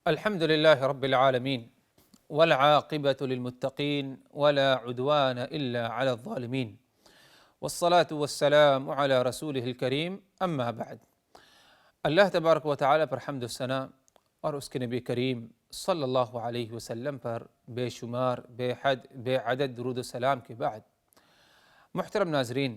الحمد لله رب العالمين والعاقبة للمتقين ولا عدوان إلا على الظالمين والصلاة والسلام على رسوله الكريم اما بعد۔ اللہ تبارک و تعالیٰ پر حمد و ثنا اور اس کے نبی کریم صلی اللہ علیہ وسلم پر بے شمار بے حد بے عدد درود و سلام کے بعد، محترم ناظرین،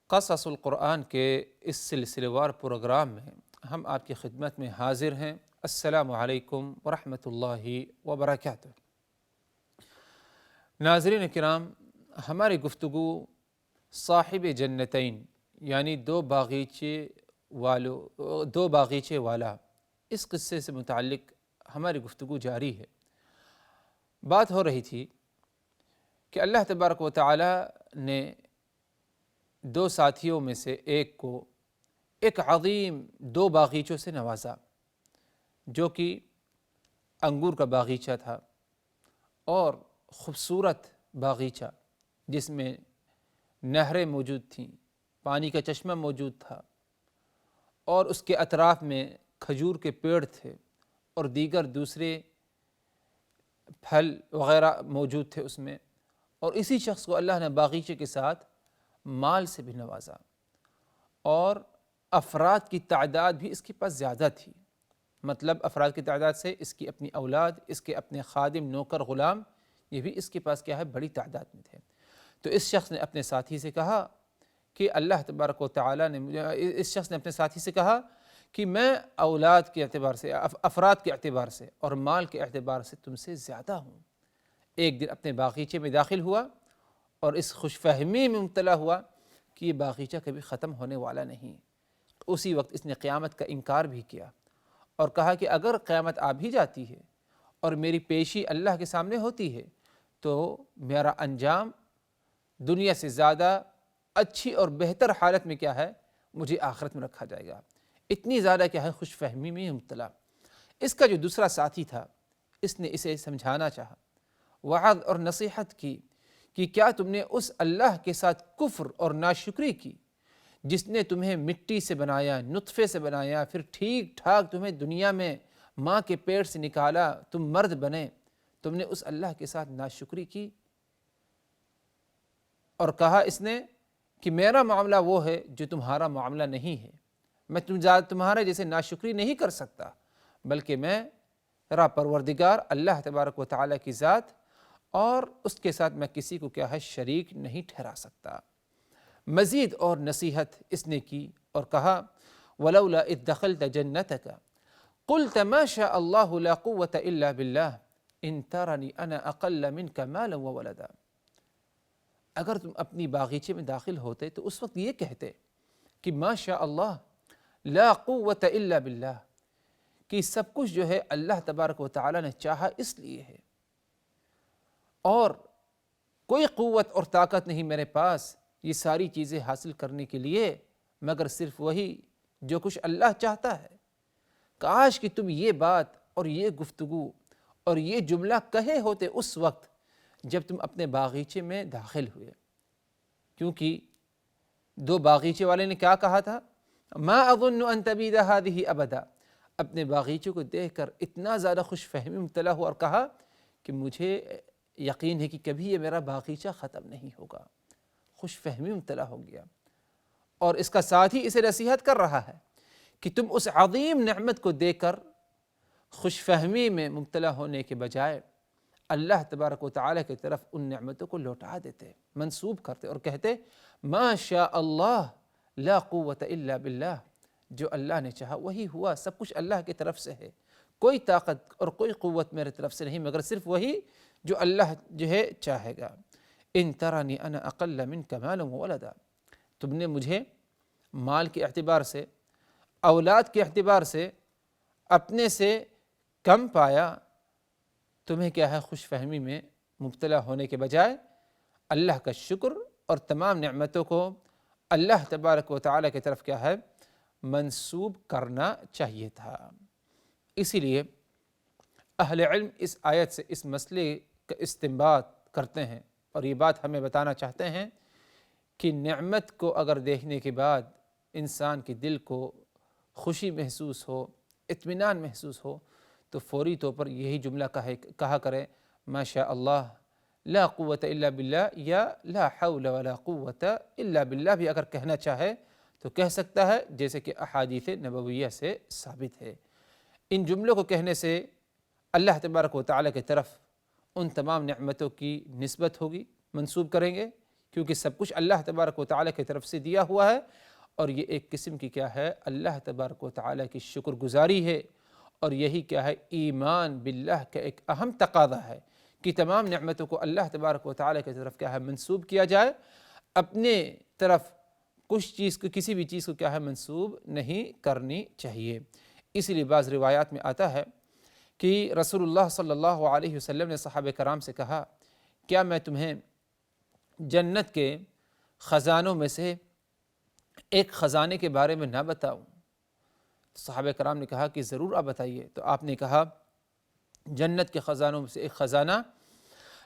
قصص القرآن کے اس سلسلہ وار پروگرام میں ہم آپ کی خدمت میں حاضر ہیں۔ السلام علیکم ورحمۃ اللہ وبرکاتہ۔ ناظرین کرام، ہماری گفتگو صاحب جنتین یعنی دو باغیچے والا اس قصے سے متعلق ہماری گفتگو جاری ہے۔ بات ہو رہی تھی کہ اللہ تبارک و تعالی نے دو ساتھیوں میں سے ایک کو ایک عظیم دو باغیچوں سے نوازا، جو کہ انگور کا باغیچہ تھا اور خوبصورت باغیچہ جس میں نہریں موجود تھیں، پانی کا چشمہ موجود تھا اور اس کے اطراف میں کھجور کے پیڑ تھے اور دیگر دوسرے پھل وغیرہ موجود تھے اس میں۔ اور اسی شخص کو اللہ نے باغیچے کے ساتھ مال سے بھی نوازا اور افراد کی تعداد بھی اس کے پاس زیادہ تھی۔ مطلب افراد کی تعداد سے اس کی اپنی اولاد، اس کے اپنے خادم، نوکر، غلام، یہ بھی اس کے پاس کیا ہے، بڑی تعداد میں تھے۔ تو اس شخص نے اپنے ساتھی سے کہا کہ اللہ تبارک و تعالیٰ نے اپنے ساتھی سے کہا کہ میں اولاد کے اعتبار سے، افراد کے اعتبار سے اور مال کے اعتبار سے تم سے زیادہ ہوں۔ ایک دن اپنے باغیچے میں داخل ہوا اور اس خوش فہمی میں مبتلا ہوا کہ یہ باغیچہ کبھی ختم ہونے والا نہیں۔ اسی وقت اس نے قیامت کا انکار بھی کیا اور کہا کہ اگر قیامت آ بھی جاتی ہے اور میری پیشی اللہ کے سامنے ہوتی ہے تو میرا انجام دنیا سے زیادہ اچھی اور بہتر حالت میں کیا ہے، مجھے آخرت میں رکھا جائے گا۔ اتنی زیادہ کیا ہے، خوش فہمی میں مبتلا۔ اس کا جو دوسرا ساتھی تھا، اس نے اسے سمجھانا چاہا، وعظ اور نصیحت کی کہ کیا تم نے اس اللہ کے ساتھ کفر اور ناشکری کی جس نے تمہیں مٹی سے بنایا، نطفے سے بنایا، پھر ٹھیک ٹھاک تمہیں دنیا میں ماں کے پیٹ سے نکالا، تم مرد بنے، تم نے اس اللہ کے ساتھ ناشکری کی؟ اور کہا اس نے کہ میرا معاملہ وہ ہے جو تمہارا معاملہ نہیں ہے، میں تمہارے جیسے ناشکری نہیں کر سکتا، بلکہ میرا پروردگار اللہ تبارک و تعالیٰ کی ذات اور اس کے ساتھ میں کسی کو کیا ہے، شریک نہیں ٹھہرا سکتا۔ مزید اور نصیحت اس نے کی اور کہا وَلَوْلَا إِذْ دَخَلْتَ جَنَّتَكَ قُلْتَ مَا شَاءَ اللَّهُ لَا قُوَّةَ إِلَّا بِاللَّهِ إِن تَرَنِي أَنَا أَقَلَّ مِنْكَ مَالًا وَوَلَدًا۔ اگر تم اپنی باغیچے میں داخل ہوتے تو اس وقت یہ کہتے کہ ما شاء اللہ لا قوت الا باللہ، کہ سب کچھ جو ہے اللہ تبارک و تعالی نے چاہا اس لیے ہے، اور کوئی قوت اور طاقت نہیں میرے پاس یہ ساری چیزیں حاصل کرنے کے لیے مگر صرف وہی جو کچھ اللہ چاہتا ہے۔ کاش کہ تم یہ بات اور یہ گفتگو اور یہ جملہ کہے ہوتے اس وقت جب تم اپنے باغیچے میں داخل ہوئے، کیونکہ دو باغیچے والے نے کیا کہا تھا، ما اظن ان تبید هذه ابدا، اپنے باغیچے کو دیکھ کر اتنا زیادہ خوش فہمی مبتلا ہوا اور کہا کہ مجھے یقین ہے کہ کبھی یہ میرا باغیچہ ختم نہیں ہوگا۔ خوش فہمی مبتلا ہو گیا، اور اس کا ساتھی اسے نصیحت کر رہا ہے کہ تم اس عظیم نعمت کو دیکھ کر خوش فہمی میں مبتلا ہونے کے بجائے اللہ تبارک و تعالیٰ کی طرف ان نعمتوں کو لوٹا دیتے، منسوب کرتے اور کہتے ما شاء اللہ لا قوت الا باللہ، جو اللہ نے چاہا وہی ہوا، سب کچھ اللہ کی طرف سے ہے، کوئی طاقت اور کوئی قوت میرے طرف سے نہیں مگر صرف وہی جو اللہ جو ہے چاہے گا۔ ان ترانی انا اقل منک مالا وولدا، تم نے مجھے مال کے اعتبار سے، اولاد کے اعتبار سے اپنے سے کم پایا، تمہیں کیا ہے، خوش فہمی میں مبتلا ہونے کے بجائے اللہ کا شکر اور تمام نعمتوں کو اللہ تبارک و تعالیٰ کی طرف کیا ہے، منسوب کرنا چاہیے تھا۔ اسی لیے اہل علم اس آیت سے اس مسئلے کا استنباط کرتے ہیں اور یہ بات ہمیں بتانا چاہتے ہیں کہ نعمت کو اگر دیکھنے کے بعد انسان کے دل کو خوشی محسوس ہو، اطمینان محسوس ہو، تو فوری طور پر یہی جملہ کہا کرے ماشاء اللہ لا قوت الا باللہ، یا لا حول ولا قوت الا باللہ بھی اگر کہنا چاہے تو کہہ سکتا ہے، جیسے کہ احادیث نبویہ سے ثابت ہے۔ ان جملوں کو کہنے سے اللہ تبارک و تعالیٰ کی طرف ان تمام نعمتوں کی نسبت ہوگی، منسوب کریں گے، کیونکہ سب کچھ اللہ تبارک و تعالیٰ کی طرف سے دیا ہوا ہے، اور یہ ایک قسم کی کیا ہے، اللہ تبارک و تعالیٰ کی شکر گزاری ہے، اور یہی کیا ہے، ایمان باللہ کا ایک اہم تقاضا ہے کہ تمام نعمتوں کو اللہ تبارک و تعالیٰ کی طرف کیا ہے منسوب کیا جائے، اپنے طرف کسی بھی چیز کو کیا ہے منسوب نہیں کرنی چاہیے۔ اسی لیے بعض روایات میں آتا ہے کہ رسول اللہ صلی اللہ علیہ وسلم نے صحابہ کرام سے کہا، کیا میں تمہیں جنت کے خزانوں میں سے ایک خزانے کے بارے میں نہ بتاؤں؟ صحابہ کرام نے کہا کہ ضرور آپ بتائیے۔ تو آپ نے کہا جنت کے خزانوں میں سے ایک خزانہ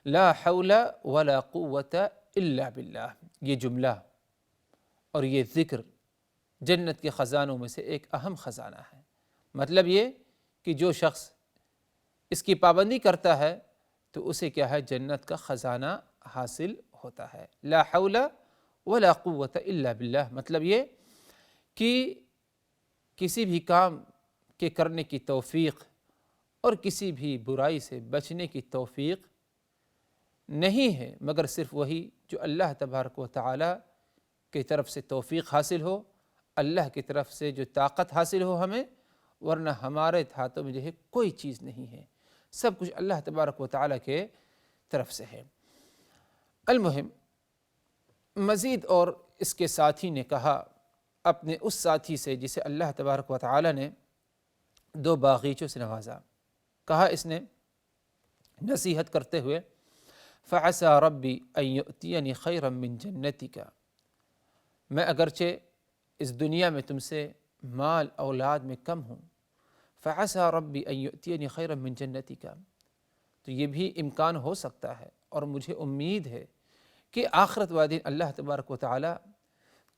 لا حول ولا قوت الا باللہ، یہ جملہ اور یہ ذکر جنت کے خزانوں میں سے ایک اہم خزانہ ہے۔ مطلب یہ کہ جو شخص اس کی پابندی کرتا ہے تو اسے کیا ہے، جنت کا خزانہ حاصل ہوتا ہے۔ لا حول ولا قوت الا باللہ مطلب یہ کہ کسی بھی کام کے کرنے کی توفیق اور کسی بھی برائی سے بچنے کی توفیق نہیں ہے، مگر صرف وہی جو اللہ تبارک و تعالی کی طرف سے توفیق حاصل ہو، اللہ کی طرف سے جو طاقت حاصل ہو ہمیں، ورنہ ہمارے ہاتھوں میں جو ہے کوئی چیز نہیں ہے، سب کچھ اللہ تبارک و تعالی کے طرف سے ہے۔ المہم مزید اور اس کے ساتھی نے کہا اپنے اس ساتھی سے جسے اللہ تبارک و تعالی نے 2 باغیچوں سے نوازا، کہا اس نے نصیحت کرتے ہوئے فَعَسَىٰ رَبِّي أَن يُؤْتِيَنِي خَيْرًا مِّن جَنَّتِكَ، میں اگرچہ اس دنیا میں تم سے مال اولاد میں کم ہوں، فَعَسَىٰ رَبِّي أَن يُؤْتِيَنِي خَيْرًا مِّن جَنَّتِكَ، تو یہ بھی امکان ہو سکتا ہے اور مجھے امید ہے کہ آخرت والے دن اللہ تبارک و تعالی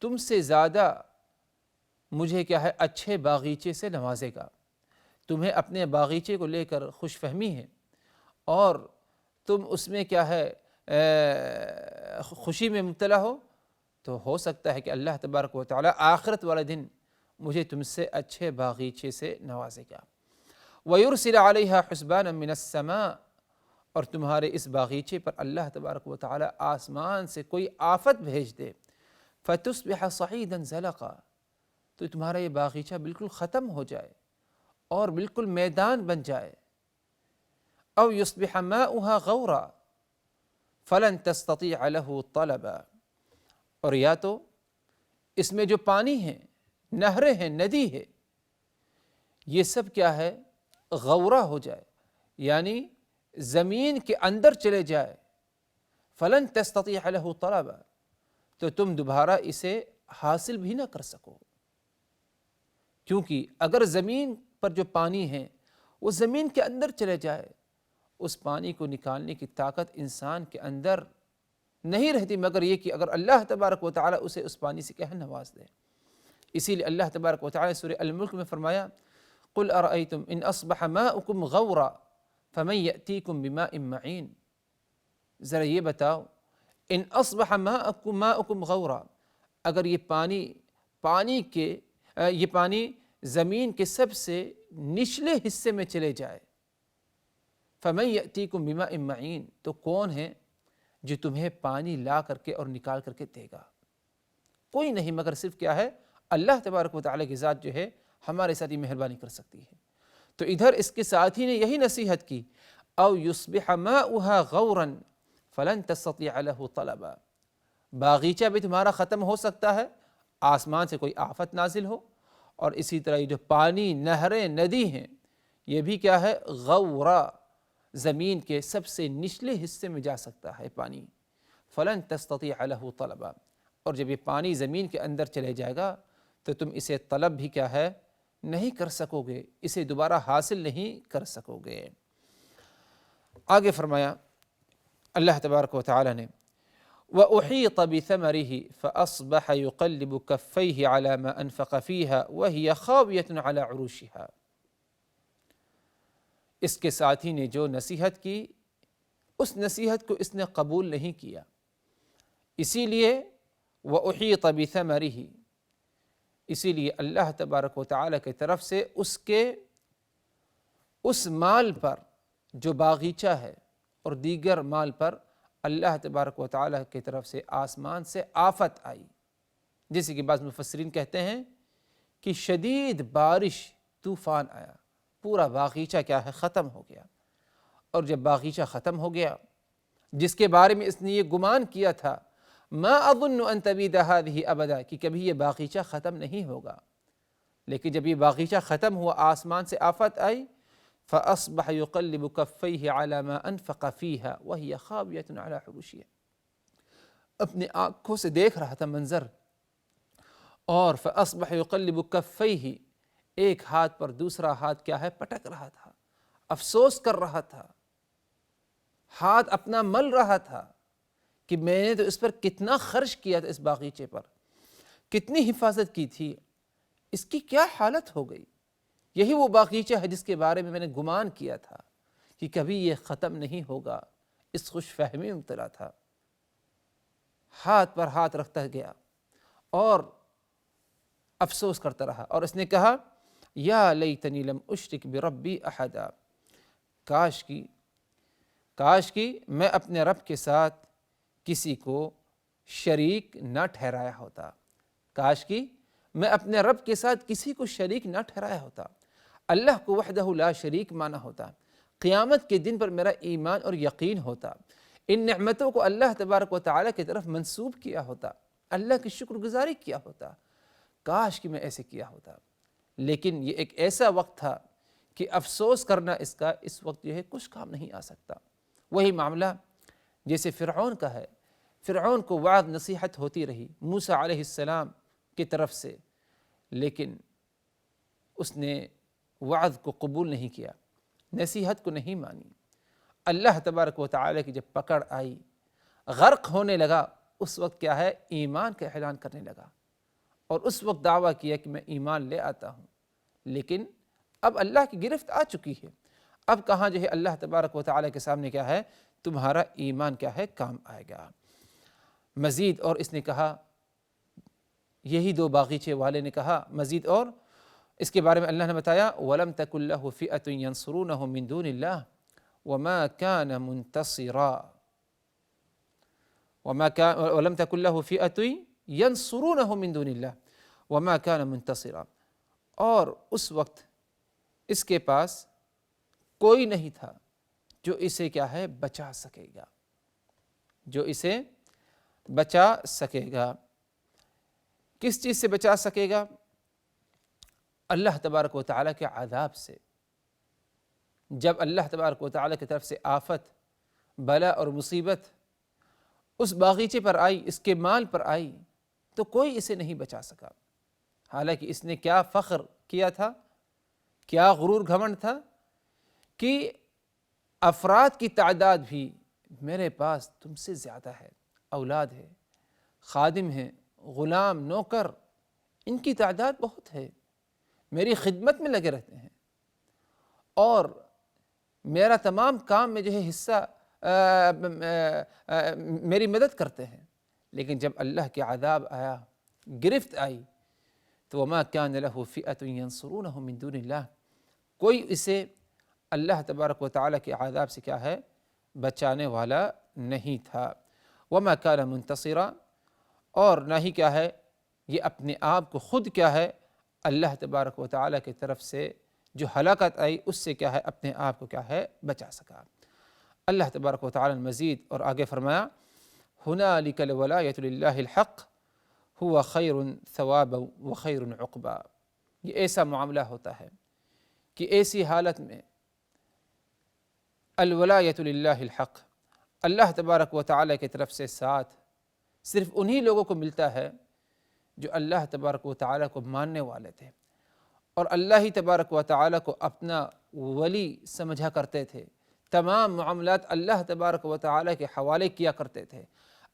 تم سے زیادہ مجھے کیا ہے اچھے باغیچے سے نوازے گا۔ تمہیں اپنے باغیچے کو لے کر خوش فہمی ہے اور تم اس میں کیا ہے خوشی میں مبتلا تو ہو سکتا ہے کہ اللہ تبارک و تعالی آخرت والے دن مجھے تم سے اچھے باغیچے سے نوازے گا۔ وَيُرْسِلَ عَلَيْهَا حُسْبَانًا مِّنَ السَّمَاءِ، اور تمہارے اس باغیچے پر اللہ تبارک و تعالی آسمان سے کوئی آفت بھیج دے، فَتُصْبِحَ صَعِيدًا زَلَقًا، تو تمہارا یہ باغیچہ بالکل ختم ہو جائے اور بالکل میدان بن جائے، او یصبح ماؤها غورا فلن تستطیع له طلبا، اور یا تو اس میں جو پانی ہے، نہریں ہیں، ندی ہے، یہ سب کیا ہے غورا ہو جائے، یعنی زمین کے اندر چلے جائے، فلن تستطیع له طلبا، تو تم دوبارہ اسے حاصل بھی نہ کر سکو، کیونکہ اگر زمین پر جو پانی ہے وہ زمین کے اندر چلے جائے، اس پانی کو نکالنے کی طاقت انسان کے اندر نہیں رہتی، مگر یہ کہ اگر اللہ تبارک و تعالی اسے اس پانی سے کیا نواز دے۔ اسی لیے اللہ تبارک و تعالی سورہ الملک میں فرمایا قُلْ أَرَأَيْتُمْ إِنْ أَصْبَحَ مَاؤُكُمْ غَوْرًا فَمَنْ يَأْتِيكُمْ بِمَاءٍ مَعِينٍ، ذرا یہ بتاؤ ان اصبح ماؤکم غورا، اگر یہ پانی زمین کے سب سے نچلے حصے میں چلے جائے، فَمَنْ يَأْتِيكُمْ بِمَاءٍ مَعِينٍ، تو کون ہے جو تمہیں پانی لا کر کے اور نکال کر کے دے گا؟ کوئی نہیں، مگر صرف کیا ہے اللہ تبارک و تعالی کی ذات جو ہے ہمارے ساتھ یہ مہربانی کر سکتی ہے۔ تو ادھر اس کے ساتھی نے یہی نصیحت کی، او یصبح ماؤها غورا فلن تستطیع له طلبا، باغیچہ بھی تمہارا ختم ہو سکتا ہے، آسمان سے کوئی آفت نازل ہو، اور اسی طرح یہ جو پانی، نہریں، ندی ہیں، یہ بھی کیا ہے غورا، زمین کے سب سے نچلے حصے میں جا سکتا ہے پانی، فلن تستطیع له طلبا، اور جب یہ پانی زمین کے اندر چلے جائے گا تو تم اسے طلب بھی کیا ہے نہیں کر سکو گے، اسے دوبارہ حاصل نہیں کر سکو گے۔ آگے فرمایا اللہ تبارک و تعالی نے وَأُحِيطَ بِثَمَرِهِ فَأَصْبَحَ يُقَلِّبُ كَفَّيْهِ عَلَى مَا أَنفَقَ فِيهَا وَهِيَ خَاوِيَةٌ عَلَى عُرُوشِهَا، اس کے ساتھی نے جو نصیحت کی اس نصیحت کو اس نے قبول نہیں کیا، اسی لیے وَأُحِيطَ بِثَمَرِهِ، اسی لیے اللہ تبارک و تعالیٰ کی طرف سے اس کے اس مال پر جو باغیچہ ہے اور دیگر مال پر اللہ تبارک و تعالیٰ کی طرف سے آسمان سے آفت آئی، جیسے کہ بعض مفسرین کہتے ہیں کہ شدید بارش، طوفان آیا، پورا باغیچہ کیا ہے ختم ہو گیا۔ اور جب باغیچہ ختم ہو گیا، جس کے بارے میں اس نے یہ گمان کیا تھا ما اظن ان تبید هذه ابدا، کہ کبھی یہ باغیچہ ختم نہیں ہوگا، لیکن جب یہ باغیچہ ختم ہوا، آسمان سے آفت آئی، فاصبح يقلب كفيه على ما انفق فيها وهي خاوية على عروشها، اپنے آنکھوں سے دیکھ رہا تھا منظر، اور فاصبح يقلب كفيه، ایک ہاتھ پر دوسرا ہاتھ کیا ہے پٹک رہا تھا، افسوس کر رہا تھا، ہاتھ اپنا مل رہا تھا کہ میں نے تو اس پر کتنا خرچ کیا تھا، اس باغیچے پر کتنی حفاظت کی تھی، اس کی کیا حالت ہو گئی۔ یہی وہ باغیچہ ہے جس کے بارے میں نے گمان کیا تھا کہ کبھی یہ ختم نہیں ہوگا، اس خوش فہمی میں مبتلا تھا۔ ہاتھ پر ہاتھ رکھتا گیا اور افسوس کرتا رہا، اور اس نے کہا یا لیتنی لم اشرک بربی احدا، کاش کی میں اپنے رب کے ساتھ کسی کو شریک نہ ٹھہرایا ہوتا، کاش کی میں اپنے رب کے ساتھ کسی کو شریک نہ ٹھہرایا ہوتا، اللہ کو وحدہ لا شریک مانا ہوتا، قیامت کے دن پر میرا ایمان اور یقین ہوتا، ان نعمتوں کو اللہ تبارک و تعالیٰ کی طرف منسوب کیا ہوتا، اللہ کی شکر گزاری کیا ہوتا، کاش کہ میں ایسے کیا ہوتا۔ لیکن یہ ایک ایسا وقت تھا کہ افسوس کرنا اس کا اس وقت جو ہے کچھ کام نہیں آ سکتا۔ وہی معاملہ جیسے فرعون کا ہے، فرعون کو وعظ نصیحت ہوتی رہی موسیٰ علیہ السلام کی طرف سے، لیکن اس نے وعظ کو قبول نہیں کیا، نصیحت کو نہیں مانی۔ اللہ تبارک و تعالیٰ کی جب پکڑ آئی، غرق ہونے لگا، اس وقت کیا ہے ایمان کا اعلان کرنے لگا، اور اس وقت دعویٰ کیا کہ میں ایمان لے آتا ہوں، لیکن اب اللہ کی گرفت آ چکی ہے، اب کہاں جو ہے اللہ تبارک و تعالیٰ کے سامنے کیا ہے تمہارا ایمان کیا ہے کام آئے گا۔ مزید اور اس نے کہا، یہی دو باغیچے والے نے کہا مزید، اور اس کے بارے میں اللہ نے بتایا وَلَمْ تَكُنْ لَهُ فِئَةٌ يَنْصُرُونَهُ مِنْ دُونِ اللَّهِ وَمَا كَانَ مُنْتَصِرًا، وَلَمْ تَكُنْ لَهُ فِئَةٌ يَنْصُرُونَهُ مِنْ دُونِ اللَّهِ وَمَا كَانَ مُنْتَصِرًا، اور اس وقت اس کے پاس کوئی نہیں تھا جو اسے کیا ہے بچا سکے گا، جو اسے بچا سکے گا۔ کس چیز سے بچا سکے گا؟ اللہ تبارک و تعالیٰ کے عذاب سے۔ جب اللہ تبارک و تعالیٰ کی طرف سے آفت، بلا اور مصیبت اس باغیچے پر آئی، اس کے مال پر آئی، تو کوئی اسے نہیں بچا سکا۔ حالانکہ اس نے کیا فخر کیا تھا، کیا غرور گھمنڈ تھا کہ افراد کی تعداد بھی میرے پاس تم سے زیادہ ہے، اولاد ہے، خادم ہیں، غلام، نوکر، ان کی تعداد بہت ہے، میری خدمت میں لگے رہتے ہیں، اور میرا تمام کام میں جو ہے حصہ میری مدد کرتے ہیں۔ لیکن جب اللہ کے عذاب آیا، گرفت آئی، تو وما كان له فئة ينصرونه من دون اللہ، کوئی اسے اللہ تبارک و تعالیٰ کے عذاب سے کیا ہے بچانے والا نہیں تھا۔ وما كان منتصرا، اور نہ ہی کیا ہے یہ اپنے آپ کو خود کیا ہے اللہ تبارک و تعالیٰ کی طرف سے جو ہلاکت آئی اس سے کیا ہے اپنے آپ کو کیا ہے بچا سکا۔ اللہ تبارک و تعالیٰ نے مزید اور آگے فرمایا هنالك الولاية لله الحق هو خیر ثوابا وخیر عقبا، یہ ایسا معاملہ ہوتا ہے کہ ایسی حالت میں الولایۃ للہ الحق، اللہ تبارک و تعالیٰ کی طرف سے ساتھ صرف انہی لوگوں کو ملتا ہے جو اللہ تبارک و تعالیٰ کو ماننے والے تھے، اور اللہ ہی تبارک و تعالیٰ کو اپنا ولی سمجھا کرتے تھے، تمام معاملات اللہ تبارک و تعالیٰ کے حوالے کیا کرتے تھے،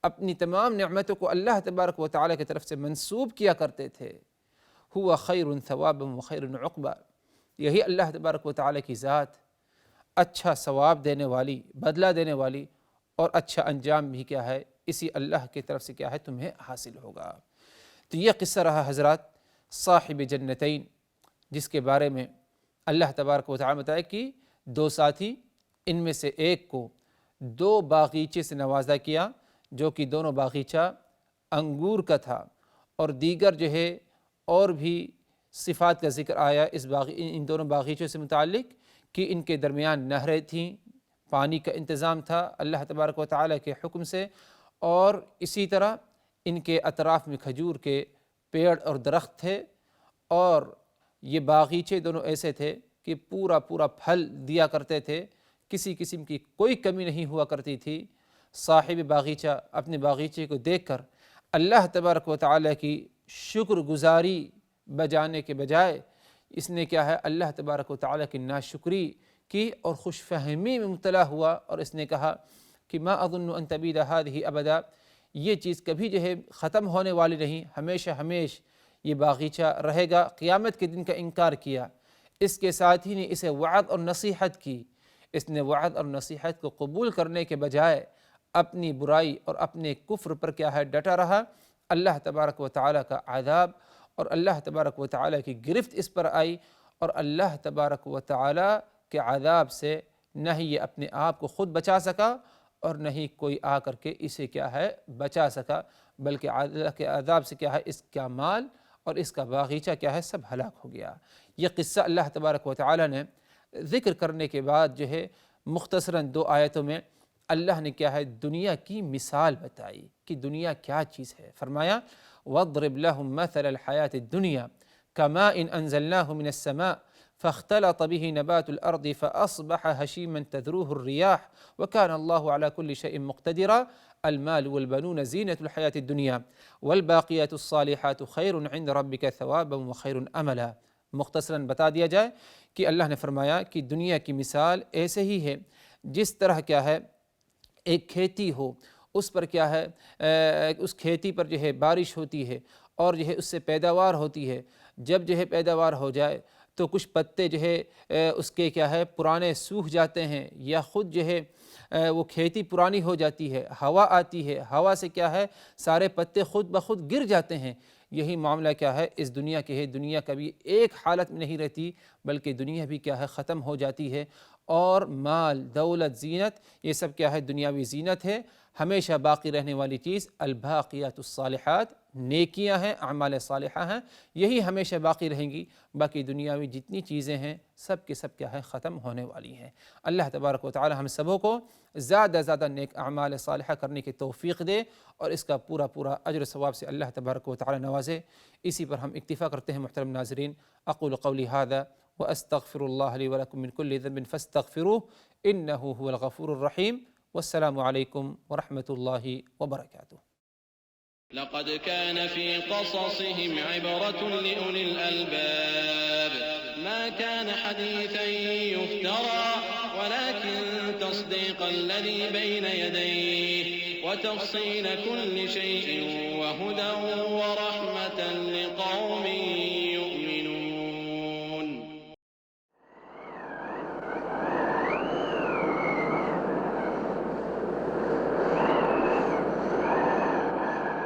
اپنی تمام نعمتوں کو اللہ تبارک و تعالیٰ کی طرف سے منسوب کیا کرتے تھے۔ ہوا خیر ثوابا وخیر عقبا، یہی اللہ تبارک و تعالیٰ کی ذات، اچھا ثواب دینے والی، بدلہ دینے والی اور اچھا انجام بھی کیا ہے اسی اللہ کی طرف سے کیا ہے تمہیں حاصل ہوگا۔ تو یہ قصہ رہا حضرات صاحب جنتین، جس کے بارے میں اللہ تبارک و تعالیٰ بتایا کہ دو ساتھی، ان میں سے ایک کو دو باغیچے سے نوازا کیا، جو کہ دونوں باغیچہ انگور کا تھا، اور دیگر جو ہے اور بھی صفات کا ذکر آیا ان دونوں باغیچوں سے متعلق کہ ان کے درمیان نہریں تھیں، پانی کا انتظام تھا اللہ تبارک و تعالیٰ کے حکم سے، اور اسی طرح ان کے اطراف میں کھجور کے پیڑ اور درخت تھے، اور یہ باغیچے دونوں ایسے تھے کہ پورا پھل دیا کرتے تھے، کسی قسم کی کوئی کمی نہیں ہوا کرتی تھی۔ صاحب باغیچہ اپنے باغیچے کو دیکھ کر اللہ تبارک و تعالیٰ کی شکر گزاری بجانے کے بجائے اس نے کیا ہے اللہ تبارک و تعالیٰ کی ناشکری کی اور خوش فہمی میں مبتلا ہوا، اور اس نے کہا کہ ما اظن ان تبید هذه ابدا، یہ چیز کبھی جو ہے ختم ہونے والی نہیں، ہمیشہ یہ باغیچہ رہے گا۔ قیامت کے دن کا انکار کیا۔ اس کے ساتھ ہی نے اسے وعظ اور نصیحت کی، اس نے وعظ اور نصیحت کو قبول کرنے کے بجائے اپنی برائی اور اپنے کفر پر کیا ہے ڈٹا رہا۔ اللہ تبارک و تعالیٰ کا عذاب اور اللہ تبارک و تعالیٰ کی گرفت اس پر آئی، اور اللہ تبارک و تعالیٰ کے عذاب سے نہ ہی یہ اپنے آپ کو خود بچا سکا اور نہ ہی کوئی آ کر کے اسے کیا ہے بچا سکا، بلکہ اللہ کے عذاب سے کیا ہے اس کا مال اور اس کا باغیچہ کیا ہے سب ہلاک ہو گیا۔ یہ قصہ اللہ تبارک و تعالیٰ نے ذکر کرنے کے بعد جو ہے مختصراً 2 آیتوں میں اللہ نے کیا ہے دنیا کی مثال بتائی کہ دنیا کیا چیز ہے۔ فرمایا وَاضْرِبْ لَهُمْ مَثَلَ الْحَيَاةِ الدُّنْيَا كَمَاءٍ أَنزَلْنَاهُ مِنَ السَّمَاءِ فاختلط به نبات الأرض فأصبح هشيما تذروه الرياح وكان الله على كل شيء مقتدرا المال والبنون زينة الحياة الدنيا والباقيات الصالحات خير عند ربك ثوابا وخير أملا۔ مختصراً بتا دیا جائے کہ اللہ نے فرمایا کہ دنیا کی مثال ایسے ہی ہے جس طرح کیا ہے ایک کھیتی ہو، اس پر کیا ہے اس کھیتی پر جو ہے بارش ہوتی ہے اور جو ہے اس سے پیداوار ہوتی ہے۔ جب جو ہے پیداوار ہو جائے تو کچھ پتے جو ہے اس کے کیا ہے پرانے سوکھ جاتے ہیں، یا خود جو ہے وہ کھیتی پرانی ہو جاتی ہے، ہوا آتی ہے، ہوا سے کیا ہے سارے پتے خود بخود گر جاتے ہیں۔ یہی معاملہ کیا ہے اس دنیا کے ہے، دنیا کبھی ایک حالت میں نہیں رہتی بلکہ دنیا بھی کیا ہے ختم ہو جاتی ہے، اور مال دولت زینت یہ سب کیا ہے دنیاوی زینت ہے۔ ہمیشہ باقی رہنے والی چیز الباقیات الصالحات، نیکیاں ہیں، اعمال صالحہ ہیں، یہی ہمیشہ باقی رہیں گی۔ باقی دنیاوی جتنی چیزیں ہیں سب کے سب کیا ہے ختم ہونے والی ہیں۔ اللہ تبارک و تعالی ہم سبوں کو زیادہ زیادہ نیک اعمال صالحہ کرنے کی توفیق دے اور اس کا پورا اجر و ثواب سے اللہ تبارک و تعالی نوازے۔ اسی پر ہم اکتفا کرتے ہیں محترم ناظرین۔ اقول قولی ھذا واستغفر اللہ لی ولکم من کل ذنب فاستغفروہ انہ هو الغفور الرحیم۔ والسلام علیکم ورحمۃ اللہ وبرکاتہ۔ لقد كان في قصصهم عبرة لأولي الألباب ما كان حديثا يفترى ولكن تصديق الذي بين يديه وتفصيل كل شيء وهدى ورحمة لقوم